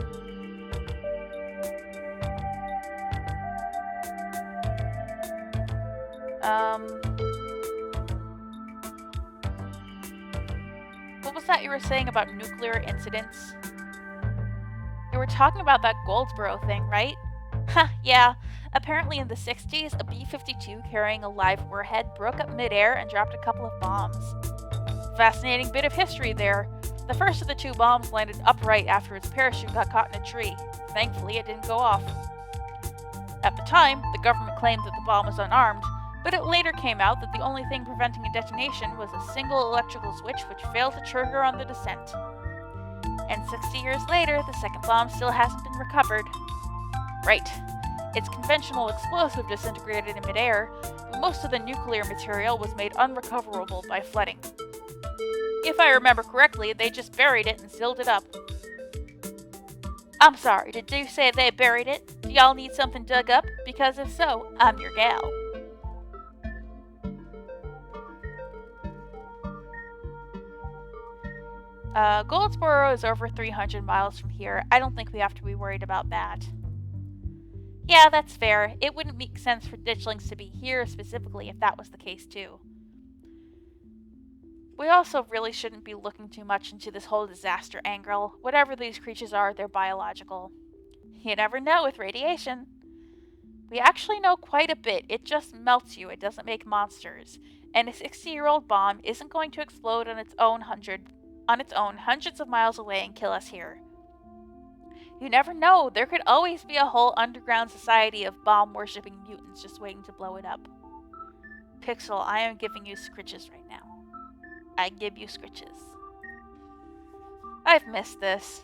What was that you were saying about nuclear incidents? You were talking about that Goldsboro thing, right? Huh, yeah. Apparently in the 60s, a B-52 carrying a live warhead broke up midair and dropped a couple of bombs. Fascinating bit of history there. The first of the two bombs landed upright after its parachute got caught in a tree. Thankfully, it didn't go off. At the time, the government claimed that the bomb was unarmed, but it later came out that the only thing preventing a detonation was a single electrical switch which failed to trigger on the descent. And 60 years later, the second bomb still hasn't been recovered. Right. Its conventional explosive disintegrated in midair, but most of the nuclear material was made unrecoverable by flooding. If I remember correctly, they just buried it and sealed it up. I'm sorry, did you say they buried it? Do y'all need something dug up? Because if so, I'm your gal. Goldsboro is over 300 miles from here. I don't think we have to be worried about that. Yeah, that's fair. It wouldn't make sense for ditchlings to be here specifically if that was the case too. We also really shouldn't be looking too much into this whole disaster angle. Whatever these creatures are, they're biological. You never know with radiation. We actually know quite a bit. It just melts you. It doesn't make monsters. And a 60-year-old bomb isn't going to explode on its own hundreds of miles away and kill us here. You never know. There could always be a whole underground society of bomb-worshipping mutants just waiting to blow it up. Pixel, I am giving you scritches right now. I give you scritches. I've missed this.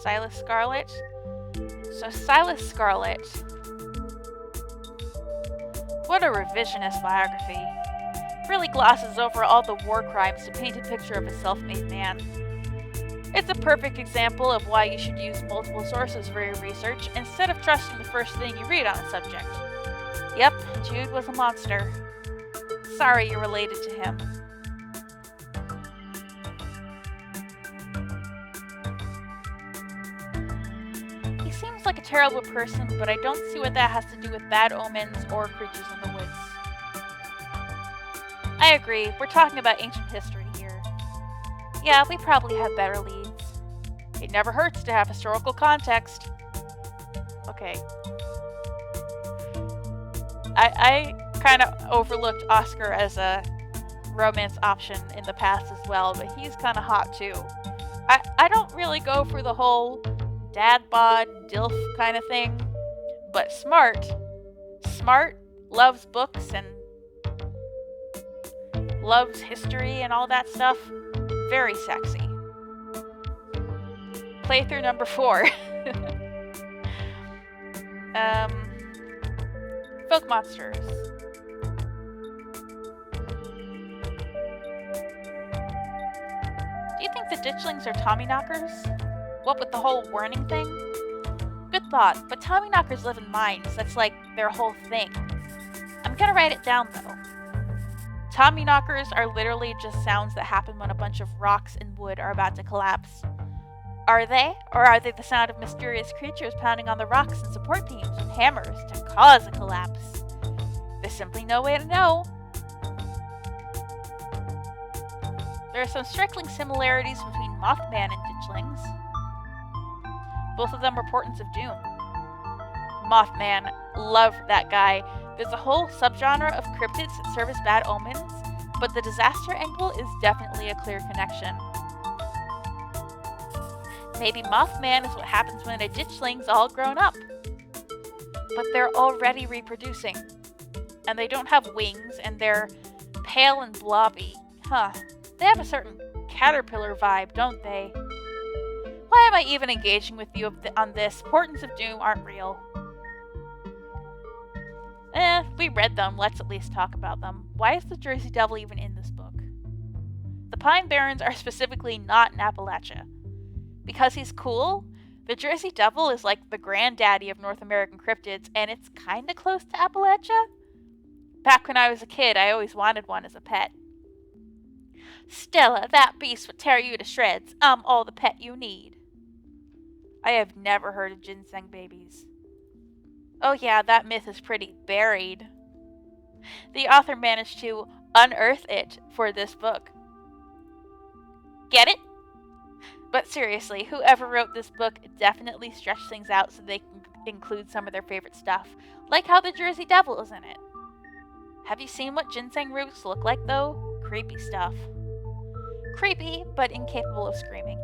Silas Scarlet. So Silas Scarlet. What a revisionist biography. Really glosses over all the war crimes to paint a picture of a self-made man. It's a perfect example of why you should use multiple sources for your research instead of trusting the first thing you read on a subject. Yep, Jude was a monster. Sorry you're related to him. He seems like a terrible person, but I don't see what that has to do with bad omens or creatures in the woods. I agree, we're talking about ancient history here. Yeah, we probably have better leads. It never hurts to have historical context. Okay. I kind of overlooked Oscar as a romance option in the past as well, but he's kind of hot too. I don't really go for the whole dad bod, dilf kind of thing, but smart, loves books and loves history and all that stuff. Very sexy. Playthrough number 4. Folk monsters. Do you think the ditchlings are Tommyknockers? What with the whole warning thing? Good thought, but Tommyknockers live in mines. That's like their whole thing. I'm gonna write it down though. Tommyknockers are literally just sounds that happen when a bunch of rocks and wood are about to collapse. Are they? Or are they the sound of mysterious creatures pounding on the rocks and support beams with hammers to cause a collapse? There's simply no way to know. There are some striking similarities between Mothman and ditchlings. Both of them are portents of doom. Mothman, love that guy. There's a whole subgenre of cryptids that serve as bad omens, but the disaster angle is definitely a clear connection. Maybe Mothman is what happens when a ditchling's all grown up. But they're already reproducing. And they don't have wings, and they're pale and blobby. Huh. They have a certain caterpillar vibe, don't they? Why am I even engaging with you on this? Portents of doom aren't real. We read them. Let's at least talk about them. Why is the Jersey Devil even in this book? The Pine Barrens are specifically not in Appalachia. Because he's cool, the Jersey Devil is like the granddaddy of North American cryptids, and it's kinda close to Appalachia. Back when I was a kid, I always wanted one as a pet. Stella, that beast would tear you to shreds. I'm all the pet you need. I have never heard of ginseng babies. Oh yeah, that myth is pretty buried. The author managed to unearth it for this book. Get it? But seriously, whoever wrote this book definitely stretched things out so they can include some of their favorite stuff, like how the Jersey Devil is in it. Have you seen what ginseng roots look like though? Creepy stuff. Creepy, but incapable of screaming.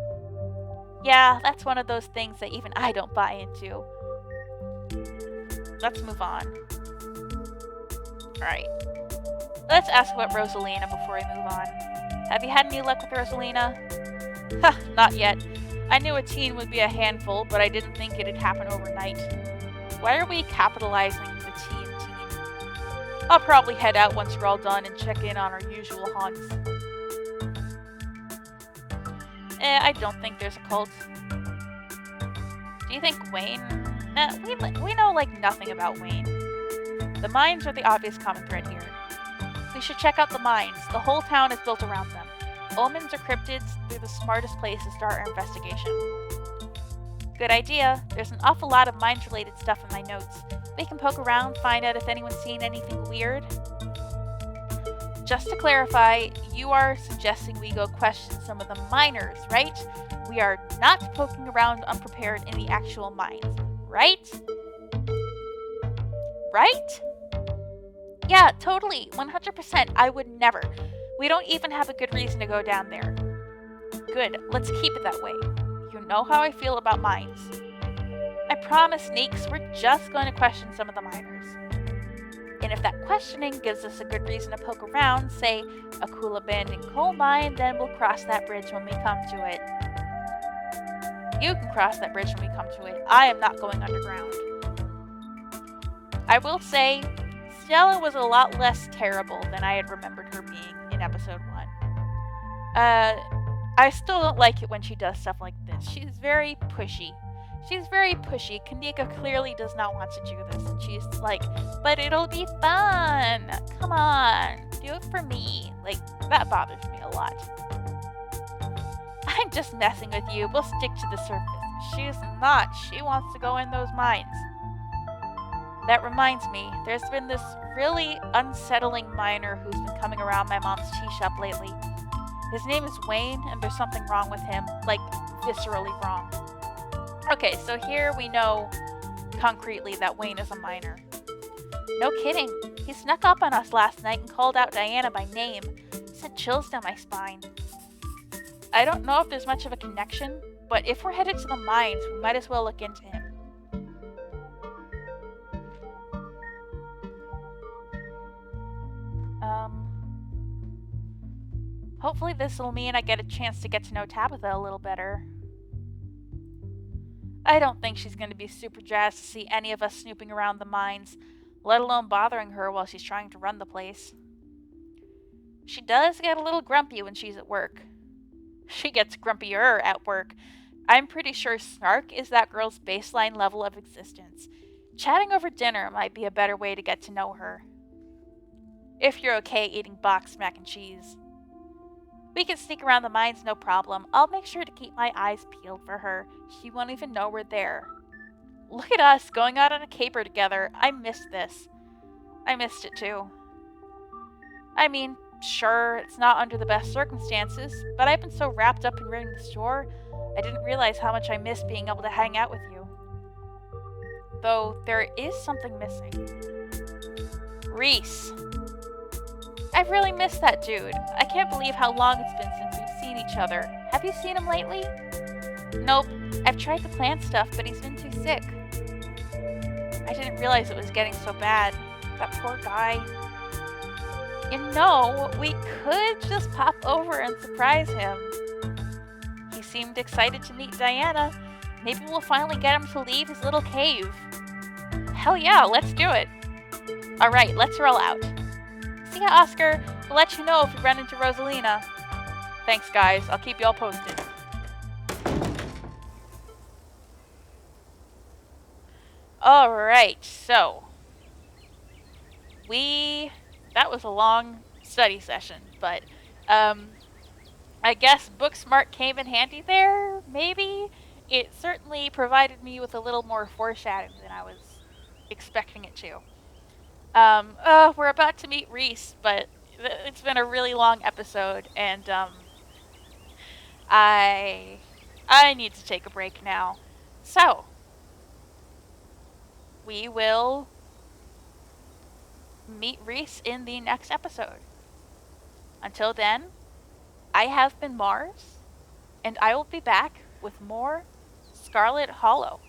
Yeah, that's one of those things that even I don't buy into. Let's move on. Alright. Let's ask about Rosalina before we move on. Have you had any luck with Rosalina? Huh, not yet. I knew a teen would be a handful, but I didn't think it'd happen overnight. Why are we capitalizing the teen? I'll probably head out once we're all done and check in on our usual haunts. I don't think there's a cult. Do you think Wayne? We know like nothing about Wayne. The mines are the obvious common thread here. We should check out the mines. The whole town is built around them. Omens or cryptids, they're the smartest place to start our investigation. Good idea. There's an awful lot of mines-related stuff in my notes. We can poke around, find out if anyone's seen anything weird. Just to clarify, you are suggesting we go question some of the miners, right? We are not poking around unprepared in the actual mines, right? Right? Yeah, totally. 100%. I would never. We don't even have a good reason to go down there. Good. Let's keep it that way. You know how I feel about mines. I promise, Sneaks, we're just going to question some of the miners. And if that questioning gives us a good reason to poke around, say a cool abandoned coal mine, then we'll cross that bridge when we come to it. You can cross that bridge when we come to it. I am not going underground. I will say, Stella was a lot less terrible than I had remembered her being in episode 1. I still don't like it when she does stuff like this. She's very pushy. Kaneeka clearly does not want to do this, and she's like, but it'll be fun. Come on, do it for me. Like, that bothers me a lot. I'm just messing with you. We'll stick to the surface. She's not. She wants to go in those mines. That reminds me, there's been this really unsettling miner who's been coming around my mom's tea shop lately. His name is Wayne, and there's something wrong with him. Like, viscerally wrong. Okay, so here we know concretely that Wayne is a miner. No kidding. He snuck up on us last night and called out Diana by name. Sent chills down my spine. I don't know if there's much of a connection, but if we're headed to the mines, we might as well look into him. Hopefully this will mean I get a chance to get to know Tabitha a little better. I don't think she's going to be super jazzed to see any of us snooping around the mines, let alone bothering her while she's trying to run the place. She does get a little grumpy when she's at work. She gets grumpier at work. I'm pretty sure snark is that girl's baseline level of existence. Chatting over dinner might be a better way to get to know her. If you're okay eating boxed mac and cheese. We can sneak around the mines, no problem. I'll make sure to keep my eyes peeled for her. She won't even know we're there. Look at us, going out on a caper together. I missed this. I missed it too. I mean, sure, it's not under the best circumstances, but I've been so wrapped up in running the store, I didn't realize how much I missed being able to hang out with you. Though, there is something missing. Reese. I've really missed that dude. I can't believe how long it's been since we've seen each other. Have you seen him lately? Nope. I've tried to plan stuff, but he's been too sick. I didn't realize it was getting so bad. That poor guy. You know, we could just pop over and surprise him. He seemed excited to meet Diana. Maybe we'll finally get him to leave his little cave. Hell yeah, let's do it. Alright, let's roll out. See ya, Oscar. We'll let you know if we run into Rosalina. Thanks, guys. I'll keep y'all posted. Alright, so. That was a long study session, but, I guess Booksmart came in handy there, maybe? It certainly provided me with a little more foreshadowing than I was expecting it to. We're about to meet Reese, but it's been a really long episode, and, I need to take a break now. So, we will meet Reese in the next episode. Until then, I have been Mars, and I will be back with more Scarlet Hollow.